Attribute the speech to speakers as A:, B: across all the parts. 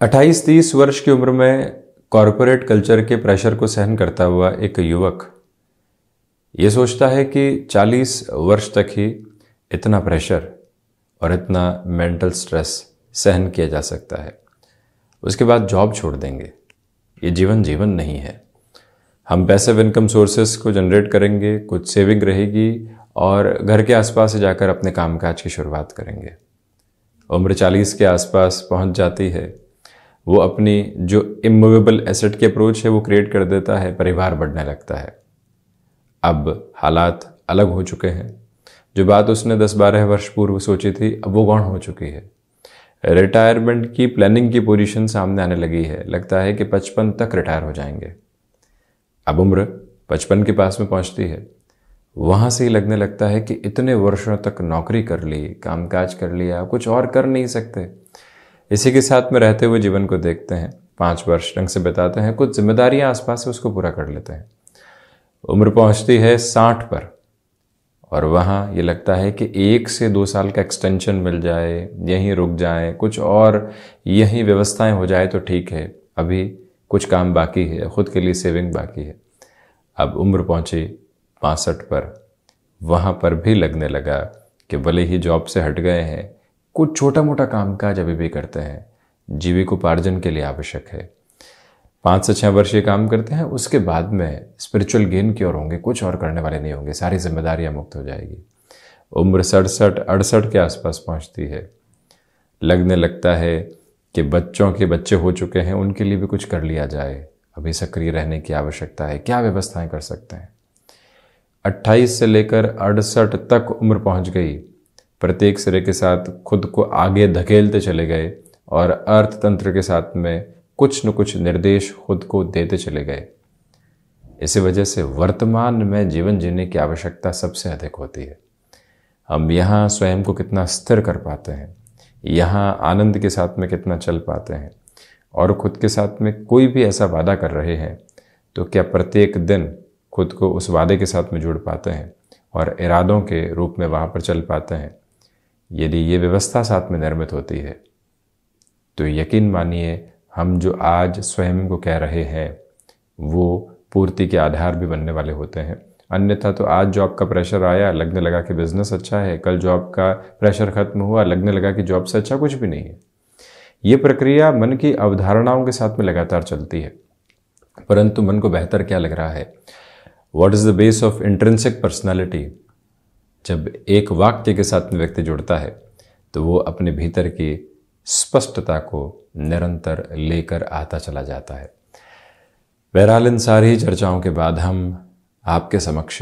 A: 28-30 वर्ष की उम्र में कॉरपोरेट कल्चर के प्रेशर को सहन करता हुआ एक युवक ये सोचता है कि 40 वर्ष तक ही इतना प्रेशर और इतना मेंटल स्ट्रेस सहन किया जा सकता है। उसके बाद जॉब छोड़ देंगे। ये जीवन नहीं है। हम पैसिव इनकम सोर्सेस को जनरेट करेंगे, कुछ सेविंग रहेगी और घर के आसपास से जाकर अपने कामकाज की शुरुआत करेंगे। उम्र 40 के आसपास पहुंच जाती है। वो अपनी जो इमूवेबल एसेट की अप्रोच है वो क्रिएट कर देता है, परिवार बढ़ने लगता है। अब हालात अलग हो चुके हैं। जो बात उसने 10-12 वर्ष पूर्व सोची थी अब वो गौण हो चुकी है। रिटायरमेंट की प्लानिंग की पोजीशन सामने आने लगी है। लगता है कि 55 तक रिटायर हो जाएंगे। अब उम्र 55 के पास में पहुंचती है। वहां से ही लगने लगता है कि इतने वर्षों तक नौकरी कर ली, कामकाज कर लिया, कुछ और कर नहीं सकते। इसी के साथ में रहते हुए जीवन को देखते हैं, 5 वर्ष ढंग से बिताते हैं, कुछ जिम्मेदारियां आसपास से उसको पूरा कर लेते हैं। उम्र पहुंचती है 60 पर और वहां ये लगता है कि 1 से 2 साल का एक्सटेंशन मिल जाए, यहीं रुक जाए, कुछ और यहीं व्यवस्थाएं हो जाए तो ठीक है। अभी कुछ काम बाकी है, खुद के लिए सेविंग बाकी है। अब उम्र पहुंची 65 पर, वहां पर भी लगने लगा कि भले ही जॉब से हट गए हैं, कुछ छोटा मोटा कामकाज अभी भी करते हैं, जीविकोपार्जन के लिए आवश्यक है। 5 से 6 वर्ष ये काम करते हैं, उसके बाद में स्पिरिचुअल गेन की ओर होंगे, कुछ और करने वाले नहीं होंगे, सारी जिम्मेदारियां मुक्त हो जाएगी। उम्र 67-68 के आसपास पहुंचती है। लगने लगता है कि बच्चों के बच्चे हो चुके हैं, उनके लिए भी कुछ कर लिया जाए। अभी सक्रिय रहने की आवश्यकता है, क्या व्यवस्थाएं कर सकते हैं। 28 से लेकर 68 तक उम्र पहुंच गई। प्रत्येक सिरे के साथ खुद को आगे धकेलते चले गए और अर्थतंत्र के साथ में कुछ न कुछ निर्देश खुद को देते चले गए। इसी वजह से वर्तमान में जीवन जीने की आवश्यकता सबसे अधिक होती है। हम यहाँ स्वयं को कितना स्थिर कर पाते हैं, यहाँ आनंद के साथ में कितना चल पाते हैं और खुद के साथ में कोई भी ऐसा वादा कर रहे हैं तो क्या प्रत्येक दिन खुद को उस वादे के साथ में जुड़ पाते हैं और इरादों के रूप में वहाँ पर चल पाते हैं। यदि ये व्यवस्था साथ में निर्मित होती है तो यकीन मानिए हम जो आज स्वयं को कह रहे हैं वो पूर्ति के आधार भी बनने वाले होते हैं। अन्यथा तो आज जॉब का प्रेशर आया, लगने लगा कि बिजनेस अच्छा है, कल जॉब का प्रेशर खत्म हुआ, लगने लगा कि जॉब से अच्छा कुछ भी नहीं है। ये प्रक्रिया मन की अवधारणाओं के साथ में लगातार चलती है, परंतु मन को बेहतर क्या लग रहा है? What is the base of intrinsic personality? जब एक वाक्य के साथ में व्यक्ति जुड़ता है तो वो अपने भीतर की स्पष्टता को निरंतर लेकर आता चला जाता है। बहरहाल इन सारी चर्चाओं के बाद हम आपके समक्ष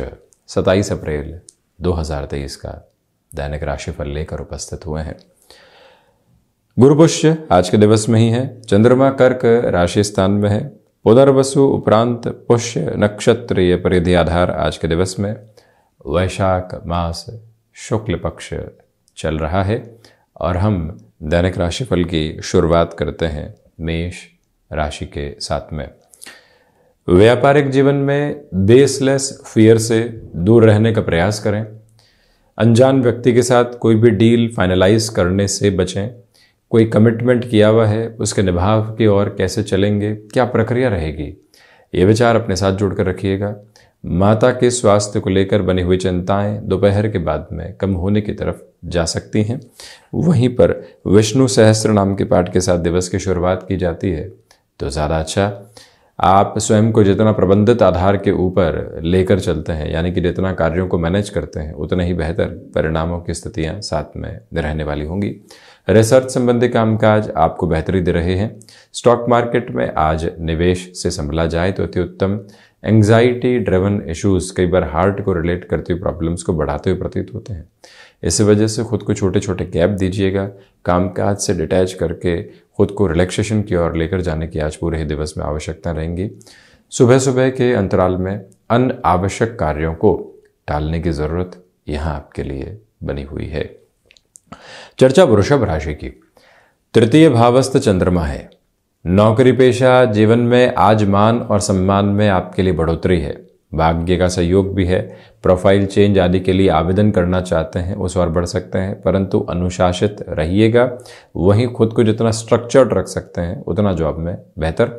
A: 27 अप्रैल 2023 का दैनिक राशिफल लेकर उपस्थित हुए हैं। गुरु पुष्य आज के दिवस में ही है। चंद्रमा कर्क राशि स्थान में है। पुनर्वसु उपरांत पुष्य नक्षत्रीय परिधि आधार आज के दिवस में वैशाख मास शुक्ल पक्ष चल रहा है और हम दैनिक राशिफल की शुरुआत करते हैं मेष राशि के साथ में। व्यापारिक जीवन में बेसलेस फियर से दूर रहने का प्रयास करें। अनजान व्यक्ति के साथ कोई भी डील फाइनलाइज करने से बचें। कोई कमिटमेंट किया हुआ है, उसके निभाव की ओर कैसे चलेंगे, क्या प्रक्रिया रहेगी, ये विचार अपने साथ जोड़कर रखिएगा। माता के स्वास्थ्य को लेकर बनी हुई चिंताएं दोपहर के बाद में कम होने की तरफ जा सकती हैं। वहीं पर विष्णु सहस्त्र नाम के पाठ के साथ दिवस की शुरुआत की जाती है तो ज़्यादा अच्छा। आप स्वयं को जितना प्रबंधित आधार के ऊपर लेकर चलते हैं, यानी कि जितना कार्यों को मैनेज करते हैं, उतना ही बेहतर परिणामों की स्थितियां साथ में रहने वाली होंगी। रिसर्च संबंधी कामकाज आपको बेहतरी दे रहे हैं। स्टॉक मार्केट में आज निवेश से संभला जाए तो अति उत्तम। एंग्जाइटी ड्रिवन इश्यूज कई बार हार्ट को रिलेट करती हुई प्रॉब्लम्स को बढ़ाते हुए प्रतीत होते हैं। इस वजह से खुद को छोटे छोटे गैप दीजिएगा। कामकाज से डिटैच करके खुद को रिलैक्सेशन की ओर लेकर जाने की आज पूरे ही दिवस में आवश्यकता रहेंगी। सुबह सुबह के अंतराल में अनावश्यक कार्यों को टालने की जरूरत यहाँ आपके लिए बनी हुई है। चर्चा वृषभ राशि की। तृतीय भावस्थ चंद्रमा है। नौकरी पेशा जीवन में आज मान और सम्मान में आपके लिए बढ़ोतरी है। भाग्य का सहयोग भी है। प्रोफाइल चेंज आदि के लिए आवेदन करना चाहते हैं उस ओर बढ़ सकते हैं, परंतु अनुशासित रहिएगा। वहीं खुद को जितना स्ट्रक्चर्ड रख सकते हैं उतना जॉब में बेहतर।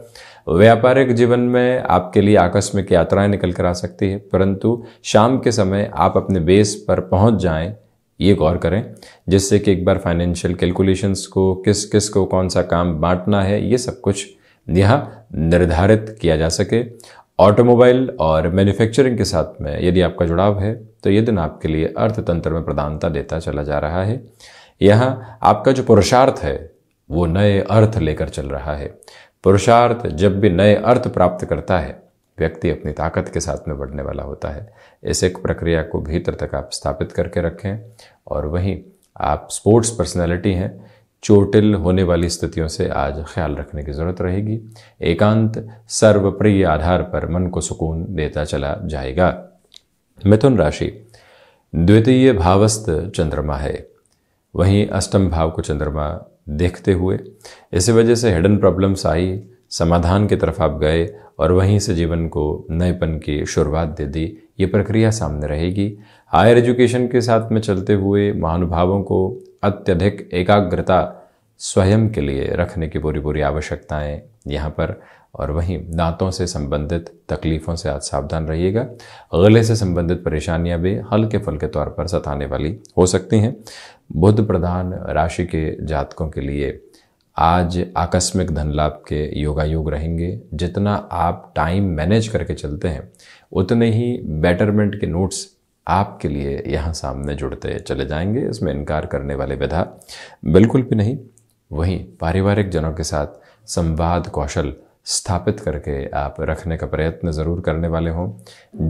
A: व्यापारिक जीवन में आपके लिए आकस्मिक यात्राएं निकल कर आ सकती है, परंतु शाम के समय आप अपने बेस पर पहुंच जाएं, ये गौर करें, जिससे कि एक बार फाइनेंशियल कैलकुलेशंस को, किस किस को कौन सा काम बांटना है, ये सब कुछ यहाँ निर्धारित किया जा सके। ऑटोमोबाइल और मैन्युफैक्चरिंग के साथ में यदि आपका जुड़ाव है तो ये दिन आपके लिए अर्थतंत्र में प्रधानता देता चला जा रहा है। यहाँ आपका जो पुरुषार्थ है वो नए अर्थ लेकर चल रहा है। पुरुषार्थ जब भी नए अर्थ प्राप्त करता है, व्यक्ति अपनी ताकत के साथ में बढ़ने वाला होता है। इस एक प्रक्रिया को भीतर तक आप स्थापित करके रखें। और वहीं आप स्पोर्ट्स पर्सनैलिटी हैं, चोटिल होने वाली स्थितियों से आज ख्याल रखने की जरूरत रहेगी। एकांत सर्वप्रिय आधार पर मन को सुकून देता चला जाएगा। मिथुन राशि, द्वितीय भावस्थ चंद्रमा है, वहीं अष्टम भाव को चंद्रमा देखते हुए इसी वजह से हिडन प्रॉब्लम्स आई, समाधान की तरफ आप गए और वहीं से जीवन को नएपन की शुरुआत दे दी। ये प्रक्रिया सामने रहेगी। हायर एजुकेशन के साथ में चलते हुए महानुभावों को अत्यधिक एकाग्रता स्वयं के लिए रखने की पूरी आवश्यकताएं यहाँ पर। और वहीं दांतों से संबंधित तकलीफ़ों से आज सावधान रहिएगा। गले से संबंधित परेशानियां भी हल्के फुल्के तौर पर सताने वाली हो सकती हैं। बुध प्रधान राशि के जातकों के लिए आज आकस्मिक धन लाभ के योगायोग रहेंगे। जितना आप टाइम मैनेज करके चलते हैं उतने ही बेटरमेंट के नोट्स आपके लिए यहाँ सामने जुड़ते चले जाएंगे, इसमें इनकार करने वाले विधा बिल्कुल भी नहीं। वहीं पारिवारिक जनों के साथ संवाद कौशल स्थापित करके आप रखने का प्रयत्न ज़रूर करने वाले हों।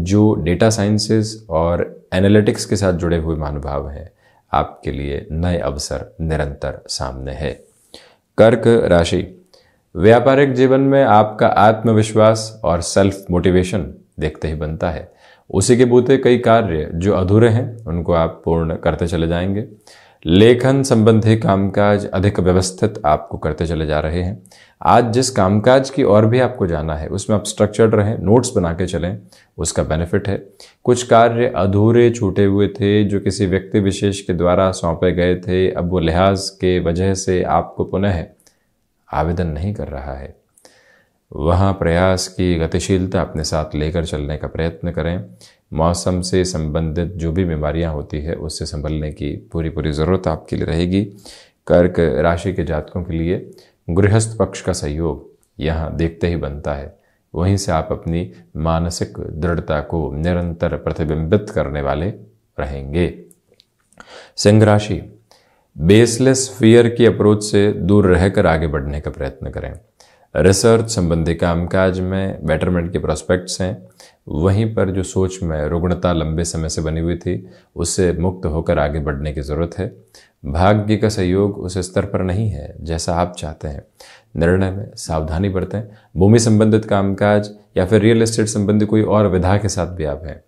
A: जो डेटा साइंसेस और एनालिटिक्स के साथ जुड़े हुए महानुभाव हैं, आपके लिए नए अवसर निरंतर सामने है। कर्क राशि, व्यापारिक जीवन में आपका आत्मविश्वास और सेल्फ मोटिवेशन देखते ही बनता है। उसी के बूते कई कार्य जो अधूरे हैं उनको आप पूर्ण करते चले जाएंगे। लेखन संबंधी कामकाज अधिक व्यवस्थित आपको करते चले जा रहे हैं। आज जिस कामकाज की ओर भी आपको जाना है उसमें आप स्ट्रक्चर्ड रहें, नोट्स बना के चलें, उसका बेनिफिट है। कुछ कार्य अधूरे छूटे हुए थे जो किसी व्यक्ति विशेष के द्वारा सौंपे गए थे, अब वो लिहाज के वजह से आपको पुनः आवेदन नहीं कर रहा है। वहाँ प्रयास की गतिशीलता अपने साथ लेकर चलने का प्रयत्न करें। मौसम से संबंधित जो भी बीमारियां होती है उससे संभलने की पूरी ज़रूरत आपके लिए रहेगी। कर्क राशि के जातकों के लिए गृहस्थ पक्ष का सहयोग यहाँ देखते ही बनता है। वहीं से आप अपनी मानसिक दृढ़ता को निरंतर प्रतिबिंबित करने वाले रहेंगे। सिंह राशि, बेसलेस फियर की अप्रोच से दूर रहकर आगे बढ़ने का प्रयत्न करें। रिसर्च संबंधी कामकाज में बेटरमेंट के प्रोस्पेक्ट्स हैं। वहीं पर जो सोच में रुग्णता लंबे समय से बनी हुई थी उससे मुक्त होकर आगे बढ़ने की ज़रूरत है। भाग्य का सहयोग उस स्तर पर नहीं है जैसा आप चाहते हैं। निर्णय में सावधानी बरतें। भूमि संबंधित कामकाज या फिर रियल एस्टेट संबंधी कोई और विधा के साथ भी आप हैं।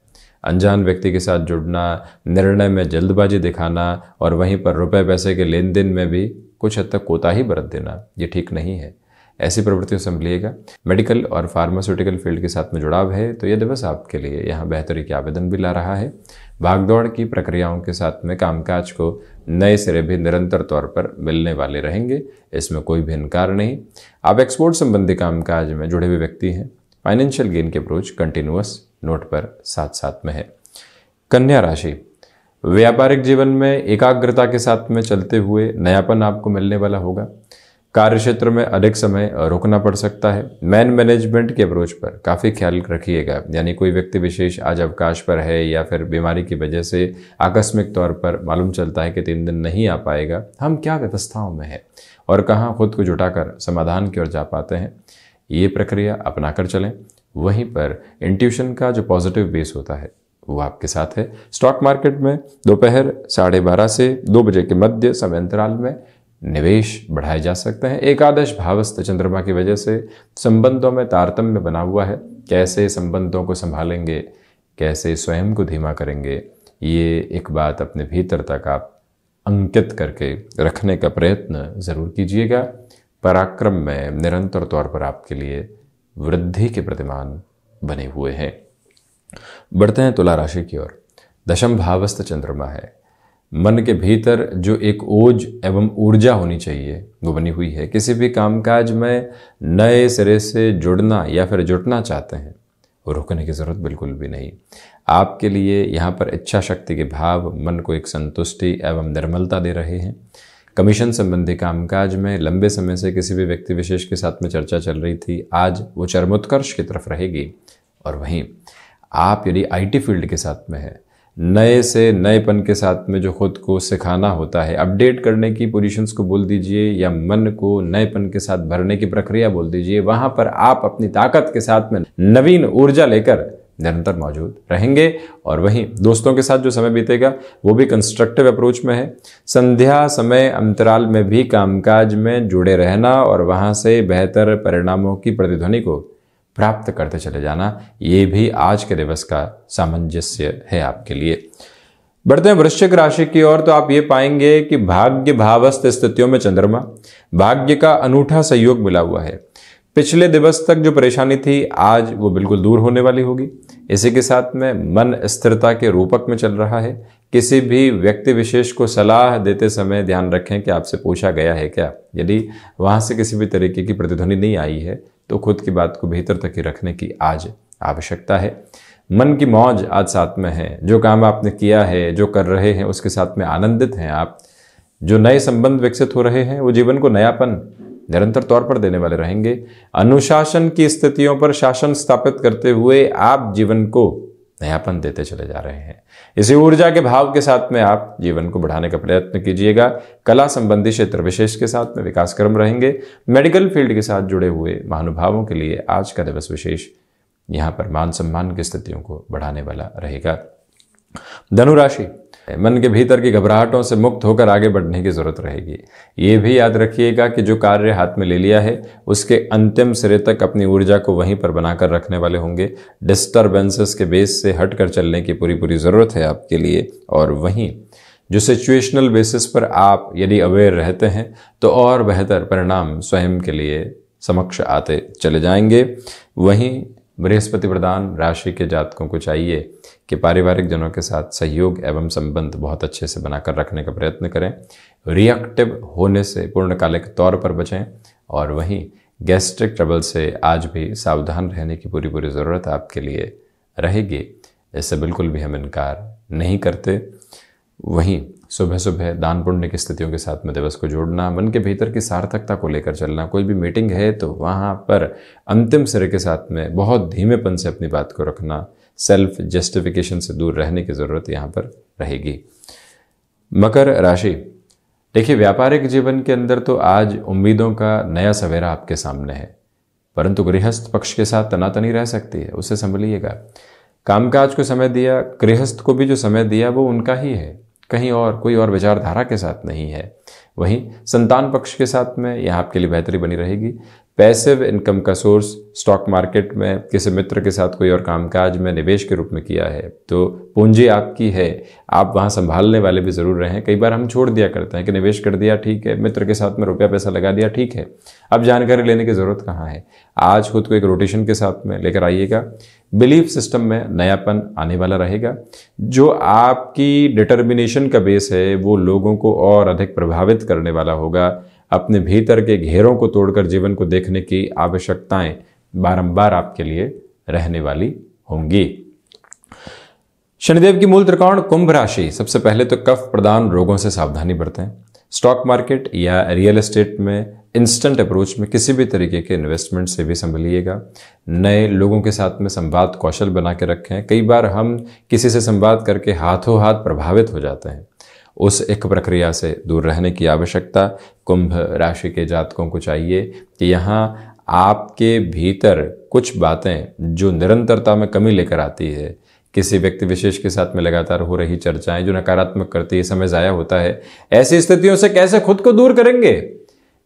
A: अनजान व्यक्ति के साथ जुड़ना, निर्णय में जल्दबाजी दिखाना और वहीं पर रुपए पैसे के लेन देन में भी कुछ हद तक कोताही बरत देना, ये ठीक नहीं है। ऐसी प्रवृत्तियों से संभलिएगा। मेडिकल और फार्मास्यूटिकल फील्ड के साथ में जुड़ाव है तो यह दिवस आपके लिए यहाँ बेहतरी के आवेदन भी ला रहा है। भागदौड़ की प्रक्रियाओं के साथ में कामकाज को नए सिरे भी निरंतर तौर पर मिलने वाले रहेंगे, इसमें कोई भी इनकार नहीं। आप एक्सपोर्ट संबंधी कामकाज में जुड़े हुए व्यक्ति हैं। फाइनेंशियल गेन की अप्रोच कंटिन्यूअस नोट पर साथ साथ में है। कन्या राशि, व्यापारिक जीवन में एकाग्रता के साथ में चलते हुए नयापन आपको मिलने वाला होगा। कार्य क्षेत्र में अधिक समय रुकना पड़ सकता है। मैन मैनेजमेंट के अप्रोच पर काफ़ी ख्याल रखिएगा, यानी कोई व्यक्ति विशेष आज अवकाश पर है या फिर बीमारी की वजह से आकस्मिक तौर पर मालूम चलता है कि 3 दिन नहीं आ पाएगा। हम क्या व्यवस्थाओं में हैं और कहाँ खुद को जुटाकर समाधान की ओर जा पाते हैं, ये प्रक्रिया अपना कर चलें। वहीं पर इंट्यूशन का जो पॉजिटिव बेस होता है वो आपके साथ है। स्टॉक मार्केट में दोपहर 12:30 से 2 बजे के मध्य समय अंतराल में निवेश बढ़ाए जा सकते हैं। एकादश भावस्थ चंद्रमा की वजह से संबंधों में तारतम्य बना हुआ है। कैसे संबंधों को संभालेंगे, कैसे स्वयं को धीमा करेंगे, ये एक बात अपने भीतर तक आप अंकित करके रखने का प्रयत्न जरूर कीजिएगा। पराक्रम में निरंतर तौर पर आपके लिए वृद्धि के प्रतिमान बने हुए हैं। बढ़ते हैं तुला राशि की ओर। दशम भावस्थ चंद्रमा है। मन के भीतर जो एक ओज एवं ऊर्जा होनी चाहिए वो बनी हुई है। किसी भी कामकाज में नए सिरे से जुड़ना या फिर जुटना चाहते हैं, वो रुकने की ज़रूरत बिल्कुल भी नहीं। आपके लिए यहाँ पर इच्छा शक्ति के भाव मन को एक संतुष्टि एवं निर्मलता दे रहे हैं। कमीशन संबंधी कामकाज में लंबे समय से किसी भी व्यक्ति विशेष के साथ में चर्चा चल रही थी, आज वो चरमोत्कर्ष की तरफ रहेगी। और वहीं आप यदि आईटी फील्ड के साथ में है, नए से नएपन के साथ में जो खुद को सिखाना होता है, अपडेट करने की पोजीशंस को बोल दीजिए या मन को नएपन के साथ भरने की प्रक्रिया बोल दीजिए, वहां पर आप अपनी ताकत के साथ में नवीन ऊर्जा लेकर निरंतर मौजूद रहेंगे। और वहीं दोस्तों के साथ जो समय बीतेगा वो भी कंस्ट्रक्टिव अप्रोच में है। संध्या समय अंतराल में भी कामकाज में जुड़े रहना और वहां से बेहतर परिणामों की प्रतिध्वनि को प्राप्त करते चले जाना, ये भी आज के दिवस का सामंजस्य है आपके लिए। बढ़ते हैं वृश्चिक राशि की ओर। तो आप ये पाएंगे कि भाग्य भावस्थ स्थितियों में चंद्रमा, भाग्य का अनूठा सहयोग मिला हुआ है। पिछले दिवस तक जो परेशानी थी आज वो बिल्कुल दूर होने वाली होगी। इसी के साथ में मन स्थिरता के रूपक में चल रहा है। किसी भी व्यक्ति विशेष को सलाह देते समय ध्यान रखें कि आपसे पूछा गया है क्या। यदि वहां से किसी भी तरीके की प्रतिध्वनि नहीं आई है तो खुद की बात को भीतर तक ही रखने की आज आवश्यकता है। मन की मौज आज साथ में है। जो काम आपने किया है, जो कर रहे हैं, उसके साथ में आनंदित हैं आप। जो नए संबंध विकसित हो रहे हैं वो जीवन को नयापन निरंतर तौर पर देने वाले रहेंगे। अनुशासन की स्थितियों पर शासन स्थापित करते हुए आप जीवन को नयापन देते चले जा रहे हैं। इसी ऊर्जा के भाव के साथ में आप जीवन को बढ़ाने का प्रयत्न कीजिएगा। कला संबंधी क्षेत्र विशेष के साथ में विकास क्रम रहेंगे। मेडिकल फील्ड के साथ जुड़े हुए महानुभावों के लिए आज का दिवस विशेष यहाँ पर मान सम्मान की स्थितियों को बढ़ाने वाला रहेगा। धनु राशि, मन के भीतर की घबराहटों से मुक्त होकर आगे बढ़ने की जरूरत रहेगी। ये भी याद रखिएगा कि जो कार्य हाथ में ले लिया है उसके अंतिम सिरे तक अपनी ऊर्जा को वहीं पर बनाकर रखने वाले होंगे। डिस्टर्बेंसेस के बेस से हटकर चलने की पूरी जरूरत है आपके लिए। और वहीं जो सिचुएशनल बेसिस पर आप यदि अवेयर रहते हैं तो और बेहतर परिणाम स्वयं के लिए समक्ष आते चले जाएंगे। वहीं बृहस्पति प्रधान राशि के जातकों को चाहिए कि पारिवारिक जनों के साथ सहयोग एवं संबंध बहुत अच्छे से बनाकर रखने का प्रयत्न करें। रिएक्टिव होने से पूर्णकालिक तौर पर बचें। और वहीं गैस्ट्रिक ट्रबल से आज भी सावधान रहने की पूरी ज़रूरत आपके लिए रहेगी। इससे बिल्कुल भी हम इनकार नहीं करते। वहीं सुबह सुबह दान पुण्य की स्थितियों के साथ में दिवस को जोड़ना, मन के भीतर की सार्थकता को लेकर चलना। कोई भी मीटिंग है तो वहाँ पर अंतिम सिरे के साथ में बहुत धीमेपन से अपनी बात को रखना, सेल्फ जस्टिफिकेशन से दूर रहने की ज़रूरत यहाँ पर रहेगी। मकर राशि, देखिए व्यापारिक जीवन के अंदर तो आज उम्मीदों का नया सवेरा आपके सामने है, परंतु गृहस्थ पक्ष के साथ तनातनी रह सकती है, उसे संभलिएगा। कामकाज को समय दिया, गृहस्थ को भी जो समय दिया वो उनका ही है, कहीं और कोई और विचारधारा के साथ नहीं है। वहीं संतान पक्ष के साथ में यह आपके लिए बेहतरी बनी रहेगी। पैसिव इनकम का सोर्स स्टॉक मार्केट में किसी मित्र के साथ कोई और कामकाज में निवेश के रूप में किया है तो पूंजी आपकी है, आप वहां संभालने वाले भी जरूर रहें। कई बार हम छोड़ दिया करते हैं कि निवेश कर दिया ठीक है, मित्र के साथ में रुपया पैसा लगा दिया ठीक है, अब जानकारी लेने की जरूरत कहाँ है। आज खुद को एक रोटेशन के साथ में लेकर आइएगा। बिलीफ सिस्टम में नयापन आने वाला रहेगा। जो आपकी डिटर्मिनेशन का बेस है वो लोगों को और अधिक प्रभावित करने वाला होगा। अपने भीतर के घेरों को तोड़कर जीवन को देखने की आवश्यकताएं बारंबार आपके लिए रहने वाली होंगी। शनिदेव की मूल त्रिकोण कुंभ राशि, सबसे पहले तो कफ प्रदान रोगों से सावधानी बरतें। स्टॉक मार्केट या रियल एस्टेट में इंस्टेंट अप्रोच में किसी भी तरीके के इन्वेस्टमेंट से भी संभलिएगा। नए लोगों के साथ में संवाद कौशल बना के रखें। कई बार हम किसी से संवाद करके हाथों हाथ प्रभावित हो जाते हैं, उस एक प्रक्रिया से दूर रहने की आवश्यकता कुंभ राशि के जातकों को चाहिए कि यहाँ आपके भीतर कुछ बातें जो निरंतरता में कमी लेकर आती है, किसी व्यक्ति विशेष के साथ में लगातार हो रही चर्चाएं जो नकारात्मक करती है, समय जाया होता है, ऐसी स्थितियों से कैसे खुद को दूर करेंगे,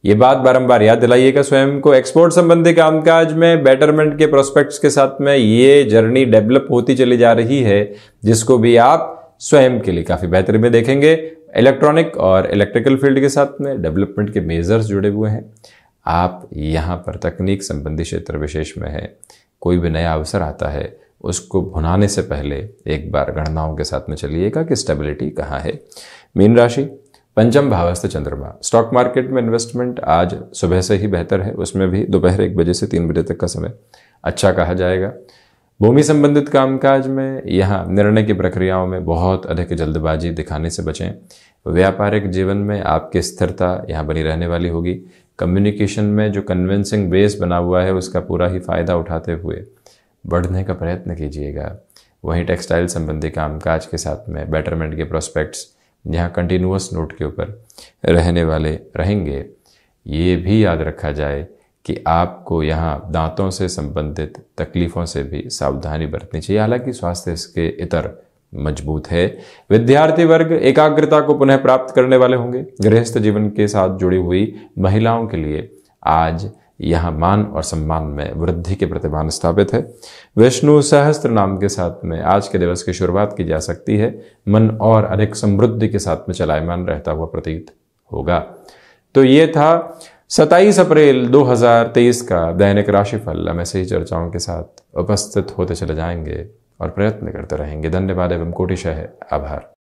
A: ये बात बारंबार याद दिलाइएगा स्वयं को। एक्सपोर्ट संबंधी कामकाज में बेटरमेंट के प्रोस्पेक्ट्स के साथ में ये जर्नी डेवलप होती चली जा रही है, जिसको भी आप स्वयं के लिए काफी बेहतरी में देखेंगे। इलेक्ट्रॉनिक और इलेक्ट्रिकल फील्ड के साथ में डेवलपमेंट के मेजर्स जुड़े हुए हैं। आप यहाँ पर तकनीक संबंधी क्षेत्र विशेष में है, कोई भी नया अवसर आता है उसको भुनाने से पहले एक बार गणनाओं के साथ में चलिएगा कि स्टेबिलिटी कहाँ है। मीन राशि, पंचम भावस्थ चंद्रमा। स्टॉक मार्केट में इन्वेस्टमेंट आज सुबह से ही बेहतर है, उसमें भी दोपहर 1 बजे से 3 बजे तक का समय अच्छा कहा जाएगा। भूमि संबंधित कामकाज में यहाँ निर्णय की प्रक्रियाओं में बहुत अधिक जल्दबाजी दिखाने से बचें। व्यापारिक जीवन में आपकी स्थिरता यहाँ बनी रहने वाली होगी। कम्युनिकेशन में जो कन्विंसिंग बेस बना हुआ है उसका पूरा ही फायदा उठाते हुए बढ़ने का प्रयत्न कीजिएगा। वहीं टेक्सटाइल संबंधी कामकाज के साथ में बेटरमेंट के प्रोस्पेक्ट्स यहाँ कंटिन्यूअस नोट के ऊपर रहने वाले रहेंगे। ये भी याद रखा जाए कि आपको यहाँ दांतों से संबंधित तकलीफ़ों से भी सावधानी बरतनी चाहिए, हालांकि स्वास्थ्य इसके इतर मजबूत है। विद्यार्थी वर्ग एकाग्रता को पुनः प्राप्त करने वाले होंगे। गृहस्थ जीवन के साथ जुड़ी हुई महिलाओं के लिए आज यहाँ मान और सम्मान में वृद्धि के प्रतिमान स्थापित है। विष्णु सहस्त्र नाम के साथ में आज के दिवस की शुरुआत की जा सकती है। मन और अधिक समृद्धि के साथ में चलायमान रहता हुआ प्रतीत होगा। तो ये था 27 अप्रैल 2023 का दैनिक राशिफल। हम ऐसे ही चर्चाओं के साथ उपस्थित होते चले जाएंगे और प्रयत्न करते रहेंगे। धन्यवाद एवं कोटिशः आभार।